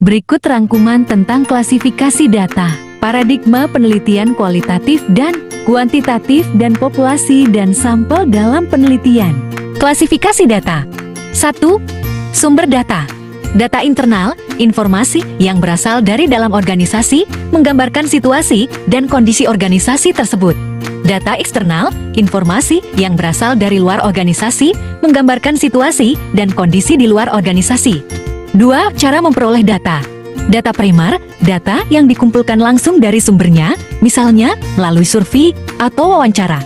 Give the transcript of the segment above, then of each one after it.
Berikut rangkuman tentang klasifikasi data, paradigma penelitian kualitatif dan kuantitatif dan populasi dan sampel dalam penelitian. Klasifikasi data. 1. Sumber data. Data internal, informasi yang berasal dari dalam organisasi, menggambarkan situasi dan kondisi organisasi tersebut. Data eksternal, informasi yang berasal dari luar organisasi, menggambarkan situasi dan kondisi di luar organisasi. 2. Cara memperoleh data. Data primer, data yang dikumpulkan langsung dari sumbernya, misalnya melalui survei atau wawancara.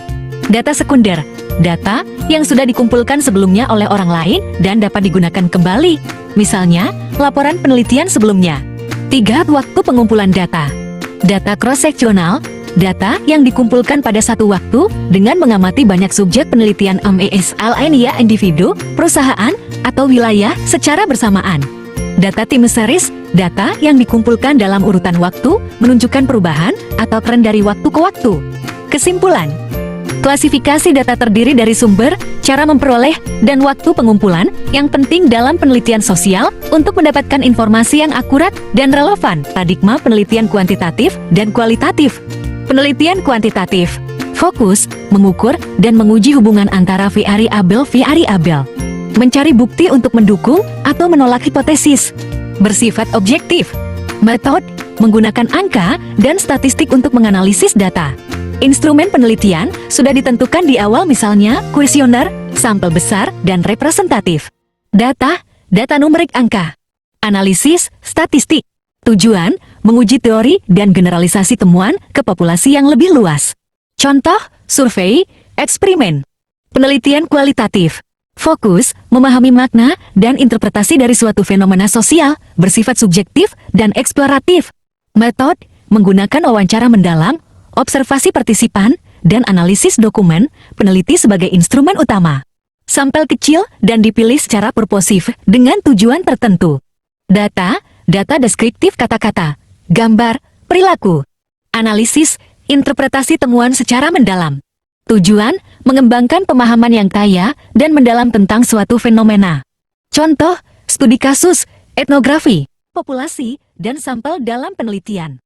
Data sekunder, data yang sudah dikumpulkan sebelumnya oleh orang lain dan dapat digunakan kembali, misalnya laporan penelitian sebelumnya. 3. Waktu pengumpulan data. Data cross-seksional, data yang dikumpulkan pada satu waktu dengan mengamati banyak subjek penelitian misalnya individu, perusahaan, atau wilayah secara bersamaan. Data time series, data yang dikumpulkan dalam urutan waktu, menunjukkan perubahan atau tren dari waktu ke waktu. Kesimpulan, klasifikasi data terdiri dari sumber, cara memperoleh, dan waktu pengumpulan yang penting dalam penelitian sosial untuk mendapatkan informasi yang akurat dan relevan. Paradigma penelitian kuantitatif dan kualitatif. Penelitian kuantitatif fokus, mengukur, dan menguji hubungan antara variabel, mencari bukti untuk mendukung atau menolak hipotesis. Bersifat objektif. Metode, menggunakan angka dan statistik untuk menganalisis data. Instrumen penelitian sudah ditentukan di awal, misalnya kuesioner, sampel besar, dan representatif. Data numerik angka. Analisis, statistik. Tujuan, menguji teori dan generalisasi temuan ke populasi yang lebih luas. Contoh, survei, eksperimen. Penelitian kualitatif. Fokus, memahami makna dan interpretasi dari suatu fenomena sosial, bersifat subjektif dan eksploratif. Metode, menggunakan wawancara mendalam, observasi partisipan, dan analisis dokumen, peneliti sebagai instrumen utama. Sampel kecil dan dipilih secara purposif dengan tujuan tertentu. Data deskriptif kata-kata, gambar, perilaku. Analisis, interpretasi temuan secara mendalam. Tujuan, mengembangkan pemahaman yang kaya dan mendalam tentang suatu fenomena. Contoh, studi kasus, etnografi, populasi, dan sampel dalam penelitian.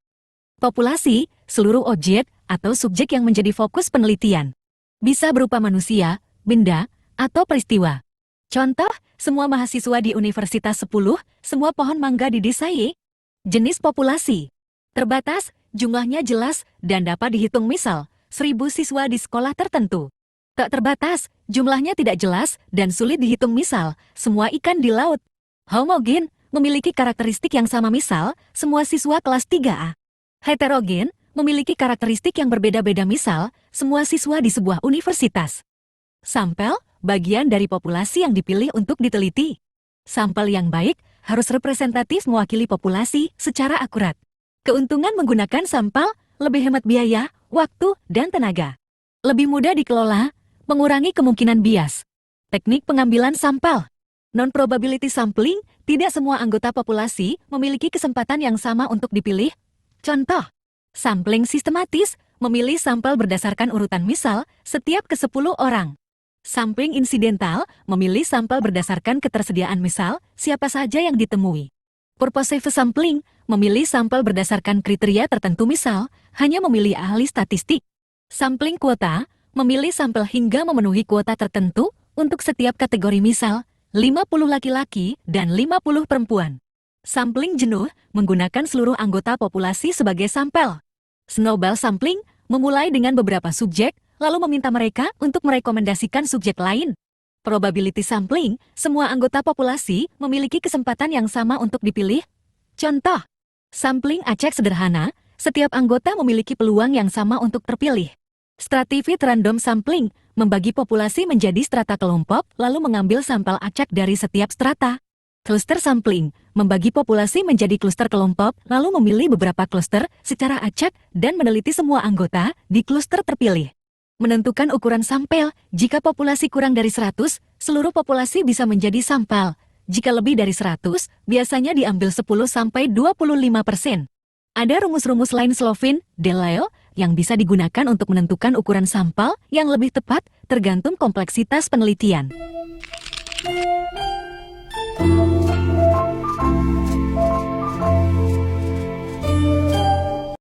Populasi, seluruh objek atau subjek yang menjadi fokus penelitian. Bisa berupa manusia, benda, atau peristiwa. Contoh, semua mahasiswa di Universitas 10, semua pohon mangga di desa Y. Jenis populasi. Terbatas, jumlahnya jelas, dan dapat dihitung, misal 1000 siswa di sekolah tertentu. Tak terbatas, jumlahnya tidak jelas dan sulit dihitung, misal semua ikan di laut. Homogen, memiliki karakteristik yang sama, misal semua siswa kelas 3A. Heterogen, memiliki karakteristik yang berbeda-beda, misal semua siswa di sebuah universitas. Sampel, bagian dari populasi yang dipilih untuk diteliti. Sampel yang baik harus representatif mewakili populasi secara akurat. Keuntungan menggunakan sampel, lebih hemat biaya, waktu, dan tenaga. Lebih mudah dikelola, mengurangi kemungkinan bias. Teknik pengambilan sampel. Non-probability sampling, tidak semua anggota populasi memiliki kesempatan yang sama untuk dipilih. Contoh, sampling sistematis, memilih sampel berdasarkan urutan, misal setiap ke-10 orang. Sampling insidental, memilih sampel berdasarkan ketersediaan, misal siapa saja yang ditemui. Purposive sampling, memilih sampel berdasarkan kriteria tertentu, misal hanya memilih ahli statistik. Sampling kuota, memilih sampel hingga memenuhi kuota tertentu untuk setiap kategori, misal 50 laki-laki dan 50 perempuan. Sampling jenuh, menggunakan seluruh anggota populasi sebagai sampel. Snowball sampling, memulai dengan beberapa subjek, lalu meminta mereka untuk merekomendasikan subjek lain. Probability sampling, semua anggota populasi memiliki kesempatan yang sama untuk dipilih. Contoh, sampling acak sederhana, setiap anggota memiliki peluang yang sama untuk terpilih. Stratified random sampling, membagi populasi menjadi strata kelompok, lalu mengambil sampel acak dari setiap strata. Cluster sampling, membagi populasi menjadi kluster kelompok, lalu memilih beberapa kluster secara acak dan meneliti semua anggota di kluster terpilih. Menentukan ukuran sampel, jika populasi kurang dari 100, seluruh populasi bisa menjadi sampel. Jika lebih dari 100, biasanya diambil 10–25%. Ada rumus-rumus lain Slovin, Delisle, yang bisa digunakan untuk menentukan ukuran sampel yang lebih tepat tergantung kompleksitas penelitian.